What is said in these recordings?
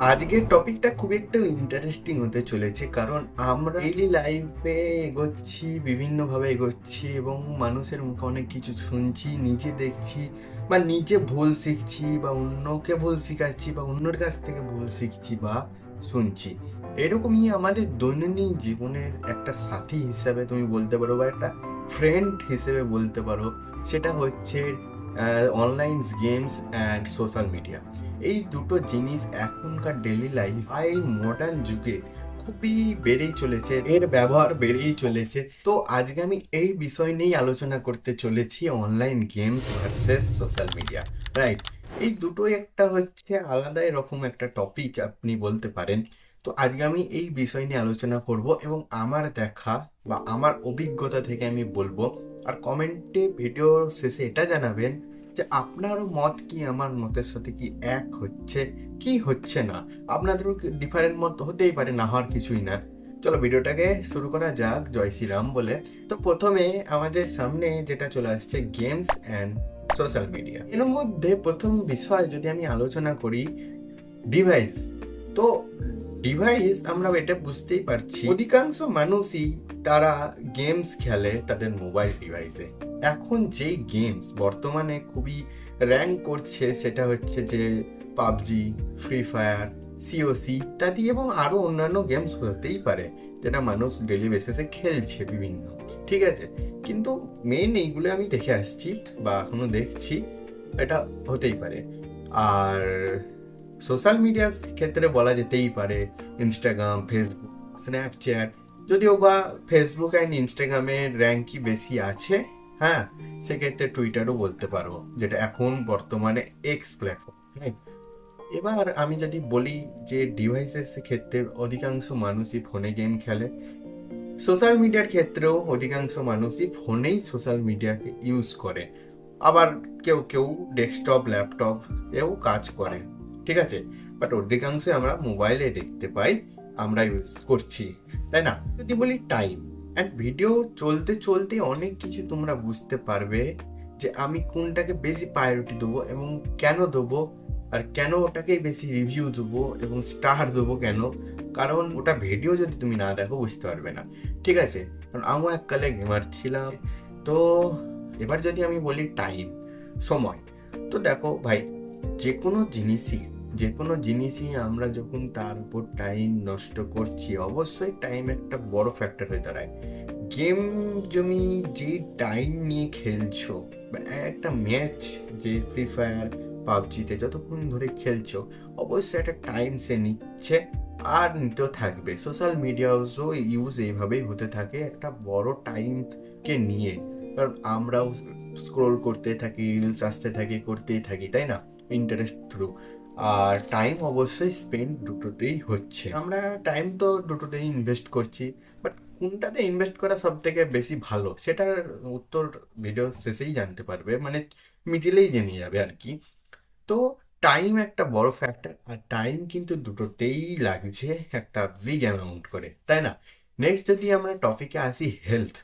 আজকের টপিকটা খুব একটা ইন্টারেস্টিং হতে চলেছে, কারণ আমরা ডেইলি লাইফে এগোচ্ছি, বিভিন্নভাবে এগোচ্ছি এবং মানুষের মুখে অনেক কিছু শুনছি, নিজে দেখছি বা নিজে ভুল শিখছি বা অন্যকে ভুল শিখাচ্ছি বা অন্যের কাছ থেকে ভুল শিখছি বা শুনছি। এরকমই আমাদের দৈনন্দিন জীবনের একটা সাথী হিসাবে তুমি বলতে পারো বা একটা ফ্রেন্ড হিসেবে বলতে পারো, সেটা হচ্ছে online games and social media. এই দুটো জিনিস এখনকার ডেইলি লাইফ এই মডার্ন যুগে খুবই বেড়েই চলেছে, এর ব্যবহার বেড়েই চলেছে। তো আজকে আমি এই বিষয় নিয়েই আলোচনা করতে চলেছি, online games versus social media, right? এই দুটোই একটা হচ্ছে আলাদা এরকম একটা টপিক আপনি বলতে পারেন। তো আজকে আমি এই বিষয় নিয়ে আলোচনা করব এবং আমার দেখা বা আমার অভিজ্ঞতা থেকে আমি বলবো। আর কমেন্টে ভিডিও শেষে এটা জানাবেন যে আপনারও মত কি আমার মতের সাথে কি এক হচ্ছে কি হচ্ছে না। আপনাদেরও ডিফারেন্ট মত হতেই পারে, না হওয়ার কিছুই না। চলো ভিডিওটাকে শুরু করা যাক জয় শ্রীরাম বলে। তো প্রথমে আমাদের সামনে যেটা চলে আসছে গেমস অ্যান্ড সোশ্যাল মিডিয়া, এর মধ্যে প্রথম বিষয় যদি আমি আলোচনা করি ডিভাইস। তো ডিভাইস আমরা এটা বুঝতেই পারছি, অধিকাংশ মানুষই তারা গেমস খেলে তাদের মোবাইল ডিভাইসে। এখন যেই গেমস বর্তমানে খুবই র্যাঙ্ক করছে সেটা হচ্ছে যে পাবজি, ফ্রি ফায়ার, সিওসি ইত্যাদি এবং আরো অন্যান্য গেমস হতেই পারে যেটা মানুষ ডেলি বেসিসে খেলছে বিভিন্ন, ঠিক আছে। কিন্তু মেন এইগুলো আমি দেখে আসছি বা এখনো দেখছি, এটা হতেই পারে। আর সোশ্যাল মিডিয়ার ক্ষেত্রে বলা যেতেই পারে ইনস্টাগ্রাম, ফেসবুক, স্ন্যাপচ্যাট। যদিও বা ফেসবুক অ্যান্ড ইনস্টাগ্রামের র্যাঙ্কই বেশি আছে, হ্যাঁ, সেক্ষেত্রে টুইটারও বলতে পারো, যেটা এখন বর্তমানে এক্স প্ল্যাটফর্ম, রাইট? এবার আমি যদি বলি যে ডিভাইসের ক্ষেত্রে অধিকাংশ মানুষই ফোনে গেম খেলে, সোশ্যাল মিডিয়ার ক্ষেত্রেও অধিকাংশ মানুষই ফোনেই সোশ্যাল মিডিয়াকে ইউজ করে। আবার কেউ কেউ ডেস্কটপ, ল্যাপটপ এও কাজ করে, ঠিক আছে। বাট অধিকাংশই আমরা মোবাইলে দেখতে পাই, আমরা ইউজ করছি, তাই না? যদি বলি টাইম অ্যান্ড ভিডিও চলতে চলতে অনেক কিছু তোমরা বুঝতে পারবে যে আমি কোনটাকে বেশি প্রায়োরিটি দেবো এবং কেন দেবো, আর কেন ওটাকে বেশি রিভিউ দেবো এবং স্টার দেবো কেন। কারণ ওটা ভিডিও যদি তুমি না দেখো বুঝতে পারবে না, ঠিক আছে। কারণ আমিও এককালে গেমার ছিলাম। তো এবার যদি আমি বলি টাইম, সময়, তো দেখো ভাই, যে কোনো জিনিসই আমরা যখন তার উপর টাইম নষ্ট করছি, অবশ্যই টাইম একটা বড় ফ্যাক্টর হয়ে দাঁড়ায়। গেম তুমি যে টাইম নিয়ে খেলছো বা একটা ম্যাচ, যে ফ্রি ফায়ার, পাবজিতে যতক্ষণ ধরে খেলছো, অবশ্যই একটা টাইম সে নিচ্ছে আর নিতেও থাকবে। সোশ্যাল মিডিয়াও ইউজ এইভাবেই হতে থাকে, একটা বড় টাইমকে নিয়ে। কারণ আমরাও স্ক্রোল করতে থাকি, রিলস আসতে থাকি, করতেই থাকি, তাই না? Interest through. আর টাইম অবশ্যই স্পেন্ড দুটোতেই হচ্ছে, আমরা টাইম তো দুটোতেই ইনভেস্ট করছি। বাট কোনটাতে ইনভেস্ট করা সব থেকে বেশি ভালো, সেটার উত্তর ভিডিও শেষেই জানতে পারবে, মানে মিডিলেই জেনে যাবে আর কি। তো টাইম একটা বড় ফ্যাক্টর, আর টাইম কিন্তু দুটোতেই লাগছে একটা বিগ অ্যামাউন্ট করে, তাই না? নেক্সট যদি আমরা টপিকে আসি হেলথ,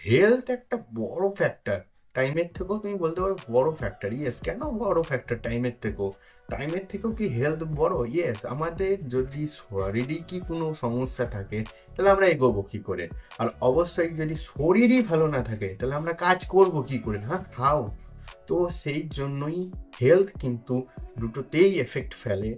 হেলথ একটা বড় ফ্যাক্টর। টাইমের থেকেও তুমি বলতে পারো বড় ফ্যাক্টর, ইয়েস। কেন বড় ফ্যাক্টর টাইমের থেকেও? টাইমের থেকেও কি হেলথ বড়? ইয়েস। আমাদের যদি শরীরই কি কোনো সমস্যা থাকে তাহলে আমরা এগোবো কি করে? আর অবশ্যই যদি শরীরই ভালো না থাকে তাহলে আমরা কাজ করব কি করে? হ্যাঁ, খাও। তো সেই জন্যই হেলথ কিন্তু দুটোতেই এফেক্ট ফেলে,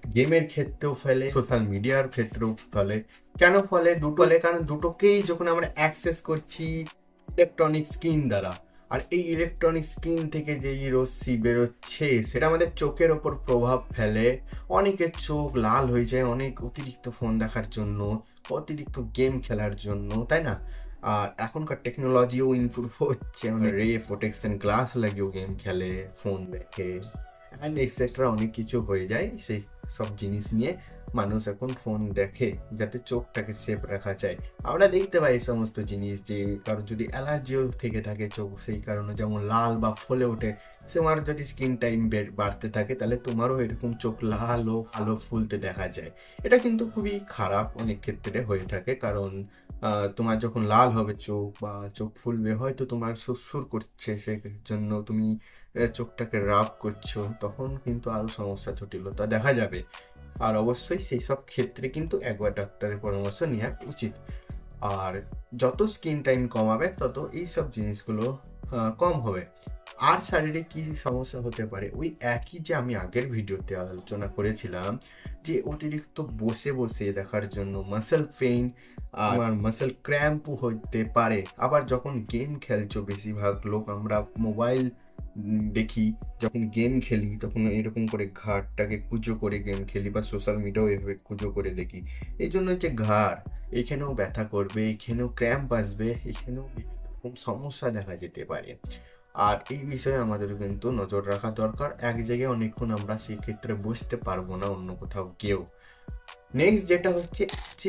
গেমের ক্ষেত্রেও ফেলে, সোশ্যাল মিডিয়ার ক্ষেত্রেও ফেলে। কেন ফলে? দুটো ফলে, কারণ দুটোকেই যখন আমরা অ্যাক্সেস করছি ইলেকট্রনিক স্ক্রিন দ্বারা, আর এই ইলেকট্রনিক স্ক্রিন থেকে যেই রশ্মি বেরোচ্ছে সেটা আমাদের চোখের ওপর প্রভাব ফেলে। অনেকের চোখ লাল হয়ে যায় অনেক অতিরিক্ত ফোন দেখার জন্য, অতিরিক্ত গেম খেলার জন্য, তাই না? আর এখনকার টেকনোলজিও ইমপ্রুভ হচ্ছে, মানে রে প্রোটেকশন গ্লাস লাগিয়েও গেম খেলে, ফোন দেখে অ্যান্ড এক্সেট্রা অনেক কিছু হয়ে যায়। সেই সব জিনিস নিয়ে মানুষ এখন ফোন দেখে যাতে চোখটাকে সেফ রাখা যায়। আমরা দেখতে পাই এই সমস্ত জিনিস, যে কারোর যদি অ্যালার্জিও থেকে থাকে চোখ, সেই কারণে যেমন লাল বা ফলে ওঠে, তোমার যদি স্ক্রিন টাইম বাড়তে থাকে তাহলে তোমারও এরকম চোখ লাল ও আলো ফুলতে দেখা যায়। এটা কিন্তু খুবই খারাপ অনেক ক্ষেত্রে হয়ে থাকে, কারণ তোমার যখন লাল হবে চোখ বা চোখ ফুলবে, হয়তো তোমার সুরসুর করছে, সেই জন্য তুমি চোখটাকে রাব করছো, তখন কিন্তু আরো সমস্যা জটিলতা দেখা যাবে। আর অবশ্যই সেই সব ক্ষেত্রে কিন্তু একবার ডাক্তারের পরামর্শ নেওয়া উচিত। আর যত স্ক্রিন টাইম কমাবে তত এইসব জিনিসগুলো কম হবে। আর শারীরিক কি সমস্যা হতে পারে, ওই একই যে আমি আগের ভিডিওতে আলোচনা করেছিলাম যে অতিরিক্ত বসে বসে দেখার জন্য মাসেল পেইন আর মাসেল ক্র্যাম্পও হতে পারে। আবার যখন গেম খেলছো, বেশিরভাগ লোক আমরা মোবাইল দেখি, যখন গেম খেলি তখন এরকম করে ঘাড়টাকে কুঁজো করে গেম খেলি, বা সোশ্যাল মিডিয়াও এভাবে কুঁজো করে দেখি। এই জন্য হচ্ছে ঘাড় এখানেও ব্যথা করবে, এখানেও ক্র্যাম্প আসবে, এখানেও বিভিন্ন রকম সমস্যা দেখা যেতে পারে। আর এই বিষয়ে আমাদের কিন্তু নজর রাখা দরকার। এক জায়গায় অনেকক্ষণ আমরা সেক্ষেত্রে বসতে পারবো না অন্য কোথাও গিয়েও। নেক্সট যেটা হচ্ছে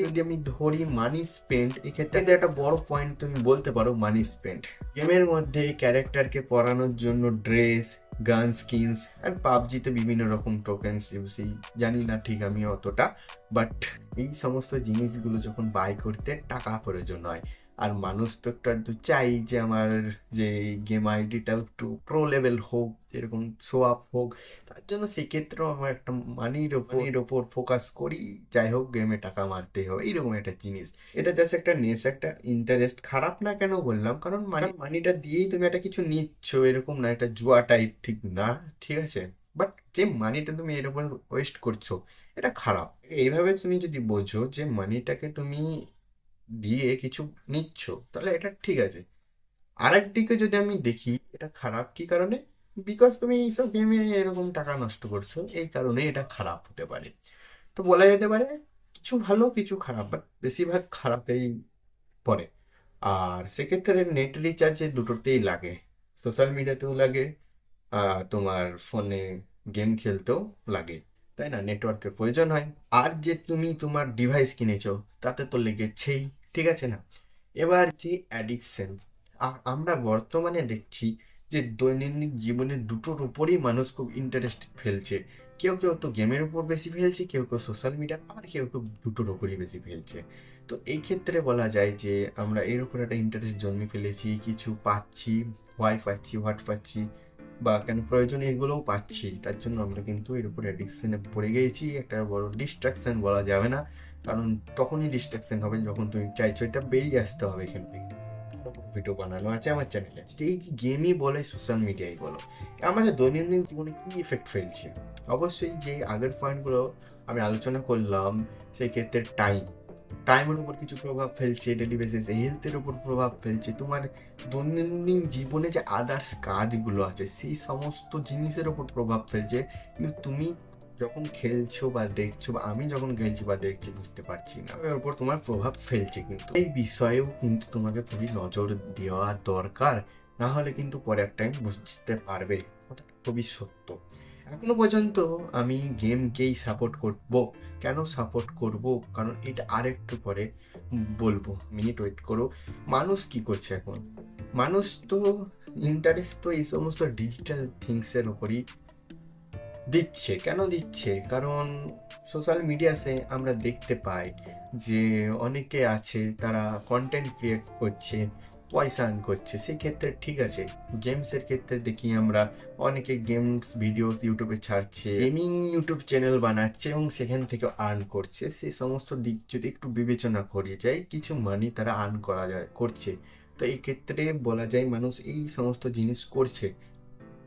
যদি আমি ধরি মানি স্পেন্ড, এক্ষেত্রে একটা বড় পয়েন্ট তুমি বলতে পারো মানি স্পেন্ড। গেমের মধ্যে ক্যারেক্টারকে পরানোর জন্য ড্রেস, গান স্কিনস, আর পাবজিতে বিভিন্ন রকম টোকেন্স ইউসি, জানি না ঠিক আমি অতটা, বাট এই সমস্ত জিনিসগুলো যখন বাই করতে টাকা প্রয়োজন হয়। আর মানুষ তো একটু চাই যে আমার যে গেম আইডিটা একটু প্রো লেভেল হোক, এরকম শো আপ হোক। তার জন্য সেক্ষেত্রেও আমার একটা মানির ওপর ফোকাস করি, যাই হোক গেমে টাকা মারতেই হবে, এইরকম একটা জিনিস। এটা জাস্ট একটা নেশা, একটা ইন্টারেস্ট। খারাপ না কেন বললাম, কারণ মানিটা দিয়েই তুমি একটা কিছু নিচ্ছ, এরকম না একটা জুয়া টাইপ, ঠিক না? ঠিক আছে, বাট যে মানিটা তুমি এর উপর ওয়েস্ট করছো এটা খারাপ। এইভাবে তুমি যদি বোঝো যে মানিটাকে তুমি দিয়ে কিছু নিচ্ছ, তাহলে এটা ঠিক আছে। আরেকদিকে যদি আমি দেখি এটা খারাপ কি কারণে, বিকজ তুমি এইসব গেমে এরকম টাকা নষ্ট করছো, এই কারণে এটা খারাপ হতে পারে। তো বলা যেতে পারে কিছু ভালো কিছু খারাপ, বাট বেশিরভাগ খারাপেই পড়ে। আর সেক্ষেত্রে নেট রিচার্জ দুটোতেই লাগে, সোশ্যাল মিডিয়াতেও লাগে, তোমার ফোনে গেম খেলতেও লাগে, তাই না? নেটওয়ার্কের প্রয়োজন হয়। আর যে তুমি তোমার ডিভাইস কিনেছো তাতে তো লেগেছেই, ঠিক আছে না? এবার যে অ্যাডিকশন, আমরা বর্তমানে দেখছি যে দৈনন্দিন জীবনে দুটোর উপরেই মানুষ খুব ইন্টারেস্ট ফেলছে। কেউ কেউ তো গেমের উপর বেশি ফেলছে, কেউ কেউ সোশ্যাল মিডিয়া, আবার কেউ কেউ দুটোর উপরই বেশি ফেলছে। তো এই ক্ষেত্রে বলা যায় যে আমরা এর উপর একটা ইন্টারেস্ট জন্মে ফেলেছি, কিছু পাচ্ছি, ওয়াই পাচ্ছি, হোয়াট পাচ্ছি, বা কেন প্রয়োজনে এগুলোও পাচ্ছি, তার জন্য আমরা কিন্তু এর উপর অ্যাডিকশনে পড়ে গিয়েছি। একটা বড় ডিস্ট্রাকশন বলা যাবে না, কারণ তখনই ডিস্ট্রাকশন হবে যখন তুমি চাইছো এটা বেরিয়ে আসতে হবে এখান থেকে। ভিডিও বানানো আছে আমার চ্যানেলে, এই গেমই বলে সোশ্যাল মিডিয়াই বলো, আমাদের দৈনন্দিন জীবনে কি ইফেক্ট ফেলছে। অবশ্যই যে আগের পয়েন্টগুলো আমি আলোচনা করলাম, সেই ক্ষেত্রে টাইমের উপর কিছু প্রভাব ফেলছে, ডেলি বেসিস হেলথের উপর প্রভাব ফেলছে, তোমার দৈনন্দিন জীবনে যে আদার্স কাজগুলো আছে সেই সমস্ত জিনিসের উপর প্রভাব ফেলছে। কিন্তু তুমি যখন খেলছো বা দেখছো, বা আমি যখন খেলছি বা দেখছি বুঝতে পারছি না, এর উপর তোমার প্রভাব ফেলছে। কিন্তু এই বিষয়েও কিন্তু তোমাকে খুবই নজর দেওয়া দরকার, না হলে কিন্তু পরে এক টাইম বুঝতে পারবে। কথাটা খুবই সত্য। এখনো পর্যন্ত আমি গেমকেই সাপোর্ট করব। কেন সাপোর্ট করব? কারণ এটা আরেকটু পরে বলবো, মিনিট ওয়েট করো। মানুষ কি করছে এখন? মানুষ তো ইন্টারেস্ট তো এই সমস্ত ডিজিটাল থিংসের উপরই দিচ্ছে। কেন দিচ্ছে? কারণ সোশ্যাল মিডিয়াতে আমরা দেখতে পাই যে অনেকে আছে তারা কন্টেন্ট ক্রিয়েট করছে, পয়সা আর্ন করছে। সেক্ষেত্রে ঠিক আছে। গেমসের ক্ষেত্রে দেখি আমরা অনেকে গেমস ভিডিওস ইউটিউবে ছাড়ছে, গেমিং ইউটিউব চ্যানেল বানাচ্ছে এবং সেখান থেকে আর্ন করছে। সেই সমস্ত দিক যদি একটু বিবেচনা করি যায়, কিছু মানি তারা আর্ন করা যায় করছে। তো এই ক্ষেত্রে বলা যায় মানুষ এই সমস্ত জিনিস করছে।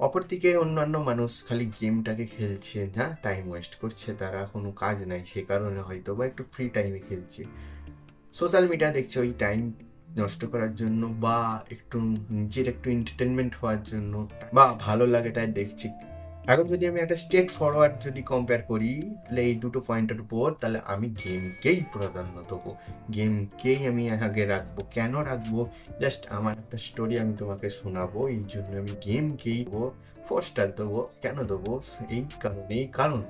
অপরদিকে অন্যান্য মানুষ খালি গেমটাকে খেলছে, না টাইম ওয়েস্ট করছে, তারা কোনো কাজ নাই সে কারণে হয়তো, বা একটু ফ্রি টাইমে খেলছে, সোশ্যাল মিডিয়া দেখছে ওই টাইম নষ্ট করার জন্য, বা একটু নিজের একটু এন্টারটেনমেন্ট হওয়ার জন্য, বা ভালো লাগে তাই দেখছি। এখন যদি আমি একটা স্ট্রেট ফরওয়ার্ড যদি কম্পেয়ার করি তাহলে এই দুটো পয়েন্টের উপর, তাহলে আমি গেমকেই প্রাধান্য দেবো, গেমকেই আমি আগে রাখবো। কেন রাখবো? জাস্ট আমার একটা স্টোরি আমি তোমাকে শোনাবো, এই জন্য আমি গেমকেই 4 স্টার দেবো। কেন দেবো? কারণ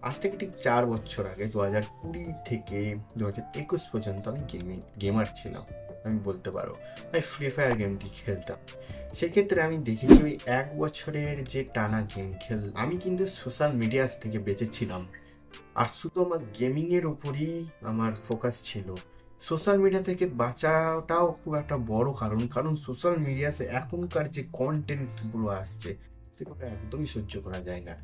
আজ থেকে ঠিক 4 বছর আগে 2020 থেকে 2021 পর্যন্ত আমি গেমার ছিলাম, আমি বলতে পারো। আমি ফ্রি ফায়ার গেমটি খেলতাম। সেক্ষেত্রে আমি দেখেছি ওই 1 বছরের যে টানা গেম আমি কিন্তু সোশ্যাল মিডিয়াস থেকে বেঁচেছিলাম। আর শুধু আমার গেমিংয়ের উপরই আমার ফোকাস ছিল। সোশ্যাল মিডিয়া থেকে বাঁচাটাও খুব একটা বড় কারণ সোশ্যাল মিডিয়াতে এখনকার যে কন্টেন্টসগুলো আসছে সেগুলো একদমই সহ্য করা যায় না।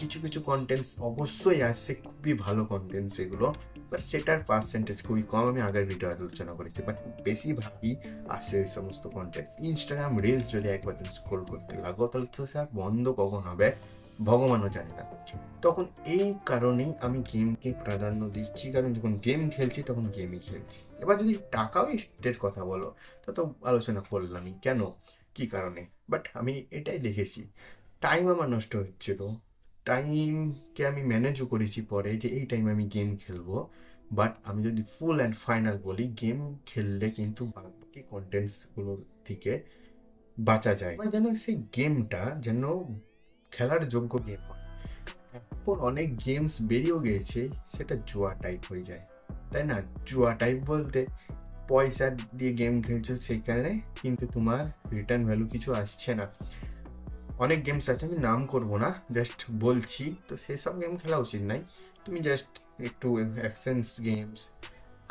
কিছু কিছু কন্টেন্টস অবশ্যই আসছে, খুবই ভালো কন্টেন্ট সেগুলো, বাট সেটার পার্সেন্টেজ খুবই কম। আমি আগের ভিডিও আলোচনা করেছি, বাট বেশিরভাগই আসে ওই সমস্ত কন্টেন্ট। ইনস্টাগ্রাম রিলস যদি একবার তুমি স্ক্রোল করতে লাগো তাহলে তো স্যার বন্ধ কখন হবে ভগবানও জানে না। তখন এই কারণেই আমি গেমকে প্রাধান্য দিচ্ছি, কারণ যখন গেম খেলছি তখন গেমই খেলছি। এবার যদি টাকা ওয়েস্টের কথা বলো তা তো আলোচনা করলামই, কেন কি কারণে, বাট আমি এটাই দেখেছি টাইম আমার নষ্ট হচ্ছিল। টাইমকে আমি ম্যানেজও করেছি পরে যে এই টাইমে আমি গেম খেলবো, বাট আমি যদি ফুল অ্যান্ড ফাইনাল বলি, গেম খেললে কিন্তু বাকি কন্টেন্টসগুলোর থেকে বাঁচা যায়। এবার যেন সেই গেমটা যেন খেলার যোগ্য গেম হয়। এখন অনেক গেমস বেরিয়েও গিয়েছে সেটা জুয়া টাইপ হয়ে যায়, তাই না? জুয়া টাইপ বলতে পয়সা দিয়ে গেম খেলছো সেখানে কিন্তু তোমার রিটার্ন ভ্যালু কিছু আসছে না। অনেক গেমস আছে, আমি নাম করবো না, জাস্ট বলছি, তো সেসব গেম খেলা উচিত নাই। তুমি জাস্ট একটু actions games,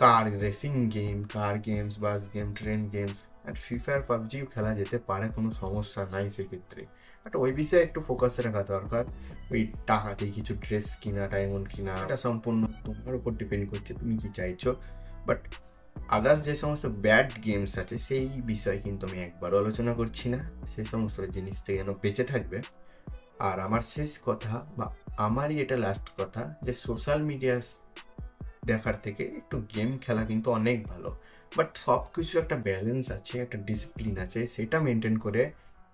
car racing game, car games, bus game, train games আর ফ্রি ফায়ার পাবজিও খেলা যেতে পারে, কোনো সমস্যা নাই সেক্ষেত্রে। বাট ওই বিষয়ে একটু ফোকাস রাখা দরকার। ওই টাকাতে কিছু ড্রেস কিনা, ডায়মন্ড কিনা, এটা সম্পূর্ণ তোমার উপর ডিপেন্ড করছে তুমি কি চাইছো। বাট আদার্স যে সমস্ত ব্যাড গেমস আছে সেই বিষয়ে কিন্তু আমি একবারও আলোচনা করছি না। সেই সমস্ত জিনিস থেকে যেন বেঁচে থাকবে। আর আমার শেষ কথা বা আমারই এটা লাস্ট কথা, যে সোশ্যাল মিডিয়া দেখার থেকে একটু গেম খেলা কিন্তু অনেক ভালো। বাট সব কিছু একটা ব্যালেন্স আছে, একটা ডিসিপ্লিন আছে, সেটা মেনটেন করে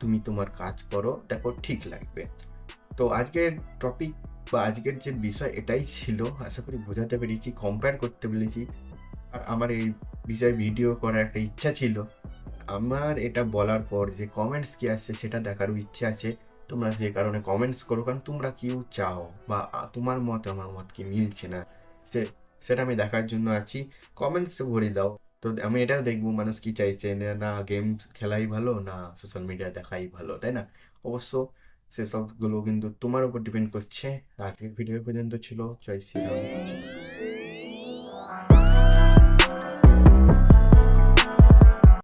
তুমি তোমার কাজ করো, দেখো ঠিক লাগবে। তো আজকের টপিক বা আজকের যে বিষয় এটাই ছিল, আশা করি বোঝাতে পেরেছি, কম্পেয়ার করতে পেরেছি। আর আমার এই বিষয়ে ভিডিও করার একটা ইচ্ছা ছিল। আমার এটা বলার পর যে কমেন্টস কি আসছে সেটা দেখারও ইচ্ছে আছে। তোমরা যে কারণে কমেন্টস করো, কারণ তোমরা কেউ চাও বা তোমার মত আমার মত কি মিলছে না, সে সেটা আমি দেখার জন্য আছি। কমেন্টস ভরে দাও, তো আমি এটাও দেখবো মানুষ কি চাইছে, না গেম খেলাই ভালো না সোশ্যাল মিডিয়া দেখাই ভালো, তাই না? অবশ্য সেসবগুলো কিন্তু তোমার উপর ডিপেন্ড করছে। আজকের ভিডিও পর্যন্ত ছিল। জয় শ্রীরাম।